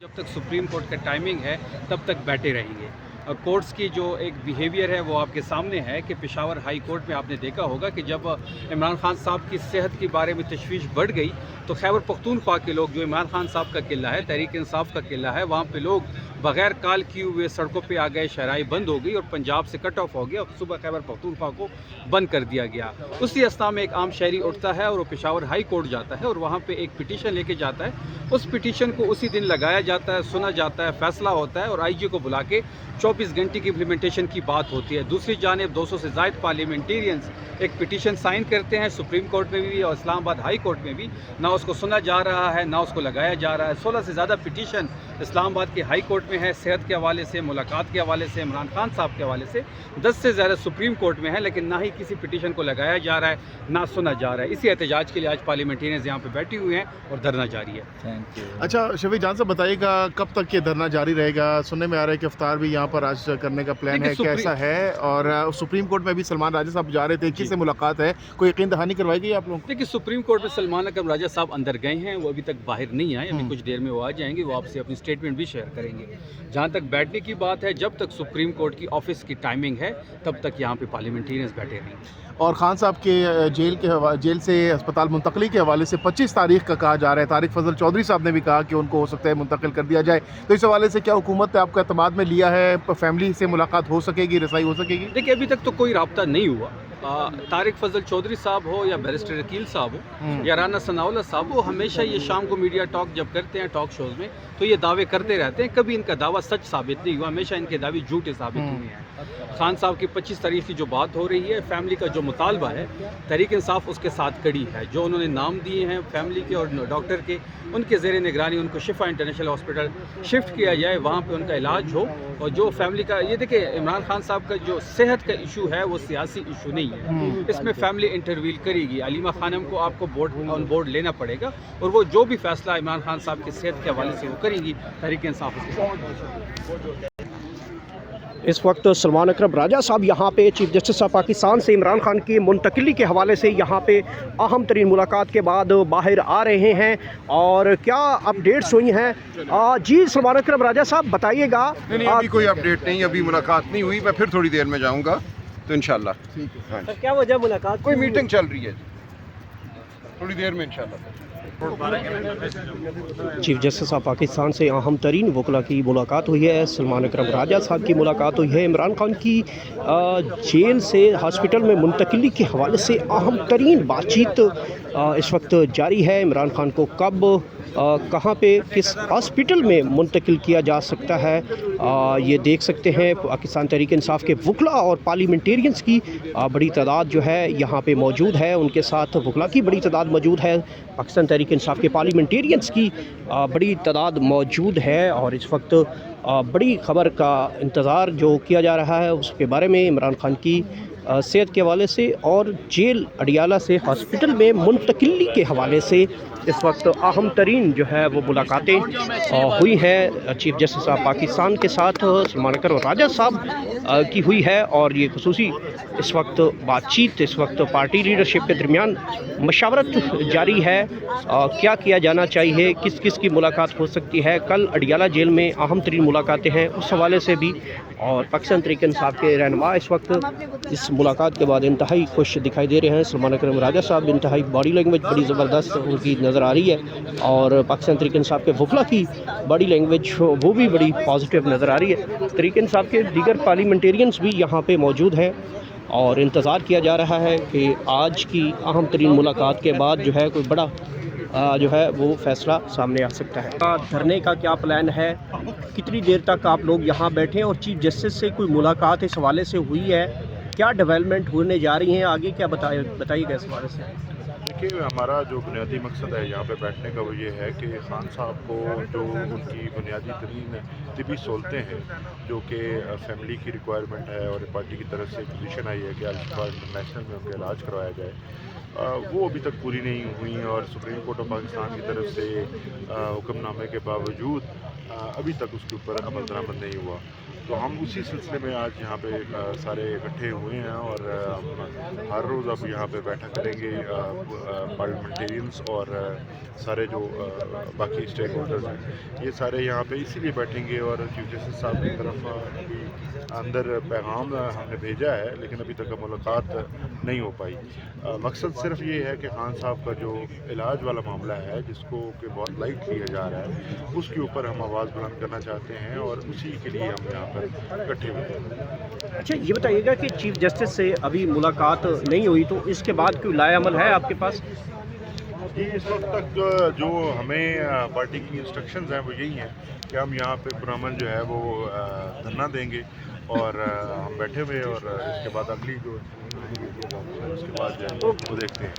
जब तक supreme court का टाइमिंग है तब तक बैठे रहेंगे। और कोर्ट्स की जो एक बिहेवियर है वो आपके सामने है कि पेशावर हाई कोर्ट में आपने देखा होगा कि जब इमरान खान साहब की सेहत के बारे में तशवीश बढ़ गई तो खैबर पख्तूनख्वा के लोग, जो इमरान खान साहब का किला है, तहरीक इंसाफ का किला है, वहाँ पे लोग बगैर काल किए हुए सड़कों पे आ गए, शहराई बंद हो गई और पंजाब से कट ऑफ हो गया और सुबह खैबर पख्तूनख्वा को बंद कर दिया गया। उसी अवस्था में एक आम शहरी उठता है और वो पेशावर हाई कोर्ट जाता है और वहाँ पे एक पिटीशन लेके जाता है। उस पिटीशन को उसी दिन लगाया जाता है, सुना जाता है, फैसला होता है और आईजी को बुला के 24 घंटे की इम्प्लीमेंटेशन की बात होती है। दूसरी जानिब 200 से ज़ायद पार्लियामेंटेरियंस एक पिटीशन साइन करते हैं सुप्रीम कोर्ट में भी और इस्लामाबाद हाई कोर्ट में भी। ना उसको सुना जा रहा है, ना उसको लगाया जा रहा है। 16 से ज़्यादा पिटीशन इस्लामाबाद के हाई कोर्ट में है, सेहत के हवाले से, मुलाकात के हवाले से, इमरान खान साहब के हवाले से। 10 से ज़्यादा सुप्रीम कोर्ट में है, लेकिन ना ही किसी पिटीशन को लगाया जा रहा है, ना सुना जा रहा है। इसी एहतजाज के लिए आज पार्लियामेंटेरियंस यहाँ पे बैठी हुई हैं और धरना जारी है। Thank you. अच्छा शफीक जान साहब बताइएगा, कब तक ये धरना जारी रहेगा? सुनने में आ रहा है कि इफ्तार भी यहाँ पर आज करने का प्लान है, कैसा है? और सुप्रीम कोर्ट में भी सलमान राजा साहब जा रहे थे, किससे मुलाकात है, कोई यकीन दहानी करवाई गई आप लोगों को? देखिए, सुप्रीम कोर्ट में सलमान अकरम राजा साहब अंदर गए हैं, वो अभी तक बाहर नहीं आए। अभी कुछ देर में वो आ जाएंगे, वो आपसे अपनी स्टेटमेंट भी शेयर करेंगे। जहाँ तक बैठने की बात है, जब तक सुप्रीम कोर्ट की ऑफिस की टाइमिंग है तब तक यहाँ पे पार्लियामेंटेरियंस बैठे रहेंगे। और खान साहब के जेल से अस्पताल मुंतकली के हवाले से 25 तारीख का कहा जा रहा है। तारिक फजल चौधरी साहब ने भी कहा कि उनको हो सकता है मुंतकिल कर दिया जाए। तो इस हवाले से क्या हुकूमत ने आपका एतमाद में लिया है? फैमिली से मुलाकात हो सकेगी, रसाई हो सकेगी? देखिए, अभी तक तो कोई रब्ता नहीं हुआ। तारिक फजल चौधरी साहब हो या बैरिस्टर अकील साहब हो या राना सनाउल्लाह साहब हो, हमेशा ये शाम को मीडिया टॉक जब करते हैं टॉक शोज में तो ये दावे करते रहते हैं। कभी इनका दावा सच साबित नहीं हुआ, हमेशा इनके दावे झूठे साबित हुए हैं। खान साहब की 25 तारीख की जो बात हो रही है, फैमिली का जो मुतालबा है, तहरीक इंसाफ उसके साथ खड़ी है। जो उन्होंने नाम दिए हैं फैमिली के और डॉक्टर के, उनके ज़ेर निगरानी उनको शिफा इंटरनेशनल हॉस्पिटल शिफ्ट किया जाए, वहाँ पे उनका इलाज हो। और जो फैमिली का, ये देखिए, इमरान खान साहब का जो सेहत का इशू है वो सियासी इशू नहीं है, इसमें फैमिली इंटरवील करेगी। अलीमा खानम को आपको ऑन बोर्ड लेना पड़ेगा और वो जो भी फैसला इमरान खान साहब की सेहत के हवाले से वो करेंगी, तहरीक इंसाफ उसके साथ। इस वक्त सलमान अकरम राजा साहब यहाँ पे चीफ जस्टिस ऑफ पाकिस्तान से इमरान खान की मुंतकिली के हवाले से यहाँ पे अहम तरीन मुलाकात के बाद बाहर आ रहे हैं। और क्या अपडेट्स हुई हैं? जी सलमान अकरम राजा साहब बताइएगा। नहीं, अभी कोई अपडेट नहीं, अभी मुलाकात नहीं हुई। मैं फिर थोड़ी देर में जाऊँगा तो इंशाल्लाह। ठीक है। हाँ, क्या वजह मुलाकात? कोई मीटिंग चल रही है, थोड़ी देर में इंशाल्लाह। चीफ जस्टिस ऑफ पाकिस्तान से अहम तरीन वकला की मुलाकात हुई है। सलमान अकरम राजा साहब की मुलाकात हुई है। इमरान खान की जेल से हॉस्पिटल में मुंतकिली के हवाले से अहम तरीन बातचीत इस वक्त जारी है। इमरान खान को कब कहाँ पे किस हॉस्पिटल में मुंतकिल किया जा सकता है, ये देख सकते हैं। पाकिस्तान तहरीक इंसाफ के वकला और पार्लियामेंटेरियंस की बड़ी तादाद जो है यहाँ पे मौजूद है। उनके साथ वकला की बड़ी तादाद मौजूद है, पाकिस्तान तहरीक इंसाफ के पार्लियामेंटेरियंस की बड़ी तादाद मौजूद है। और इस वक्त बड़ी खबर का इंतज़ार जो किया जा रहा है उसके बारे में, इमरान खान की सेहत के हवाले से और जेल अडियाला से हॉस्पिटल में मुंतकिली के हवाले से इस वक्त अहम तरीन जो है वो मुलाकातें हुई हैं। चीफ जस्टिस ऑफ पाकिस्तान के साथ सलमान अकरम राजा साहब की हुई है। और ये खुसूसी इस वक्त बातचीत, इस वक्त पार्टी लीडरशिप के दरमियान मशावरत जारी है। क्या किया जाना चाहिए, किस किस की मुलाकात हो सकती है। कल अडियाला जेल में अहम तरीन मुलाकातें हैं, उस हवाले से भी। और पाकिस्तान तहरीक इंसाफ के रहनुमा इस वक्त इस मुलाकात के बाद इंतहाई खुश दिखाई दे रहे हैं। सलमान अकरम राजा साहब इंतहाई बॉडी लैंग्वेज बड़ी ज़बरदस्त उनकी नज़र आ रही है। और पाकिस्तान तहरीक इंसाफ के वकला की बॉडी लैंग्वेज वो भी बड़ी पॉजिटिव नज़र आ रही है। तहरीक इंसाफ के दीगर पार्लियामेंटेरियंस भी यहाँ पे मौजूद हैं और इंतज़ार किया जा रहा है कि आज की अहम तरीन मुलाकात के बाद जो है कोई बड़ा जो है वो फैसला सामने आ सकता है। धरने का क्या प्लान है, कितनी देर तक आप लोग यहाँ बैठे हैं और चीफ जस्टिस से कोई मुलाकात इस हवाले से हुई है? क्या डेवलपमेंट होने जा रही हैं आगे, क्या बताइएगा इस हवाले से? देखिए, हमारा जो बुनियादी मकसद है यहाँ पे बैठने का वो ये है कि खान साहब को जो उनकी बुनियादी तरीन तिबी सहूलतें हैं जो कि फैमिली की रिक्वायरमेंट है और पार्टी की तरफ से पोजीशन आई है कि अल्फा इंटरनेशनल में उनका इलाज करवाया जाए, वो अभी तक पूरी नहीं हुई। और सुप्रीम कोर्ट ऑफ पाकिस्तान की तरफ से हुक्मनामे के बावजूद अभी तक उसके ऊपर अमल दरामद नहीं हुआ। तो हम उसी सिलसिले में आज यहाँ पे सारे इकट्ठे हुए हैं और हम हर रोज़ अब यहाँ पे बैठक करेंगे पार्लियामेंटेरियंस और सारे जो बाकी स्टेक होल्डर्स हैं, ये सारे यहाँ पे इसीलिए बैठेंगे। और चीफ जस्टिस साहब की तरफ अभी अंदर पैगाम हमने भेजा है, लेकिन अभी तक मुलाकात नहीं हो पाई। मकसद सिर्फ ये है कि खान साहब का जो इलाज वाला मामला है, जिसको कि बहुत लाइट लिया जा रहा है, उसके ऊपर हम आवाज़ बुलंद करना चाहते हैं और उसी के लिए हम यहाँ पर इकट्ठे हुए हैं। अच्छा, ये बताइएगा कि चीफ जस्टिस से अभी मुलाकात नहीं हुई, तो इसके बाद कोई लाएअमल है आपके पास? जी, इस वक्त तक जो हमें पार्टी की इंस्ट्रक्शंस हैं वो यही हैं कि हम यहाँ पे पुरअमन जो है वो धरना देंगे और हम बैठे हुए, और इसके बाद अगली जो उसके बाद जो है वो देखते हैं।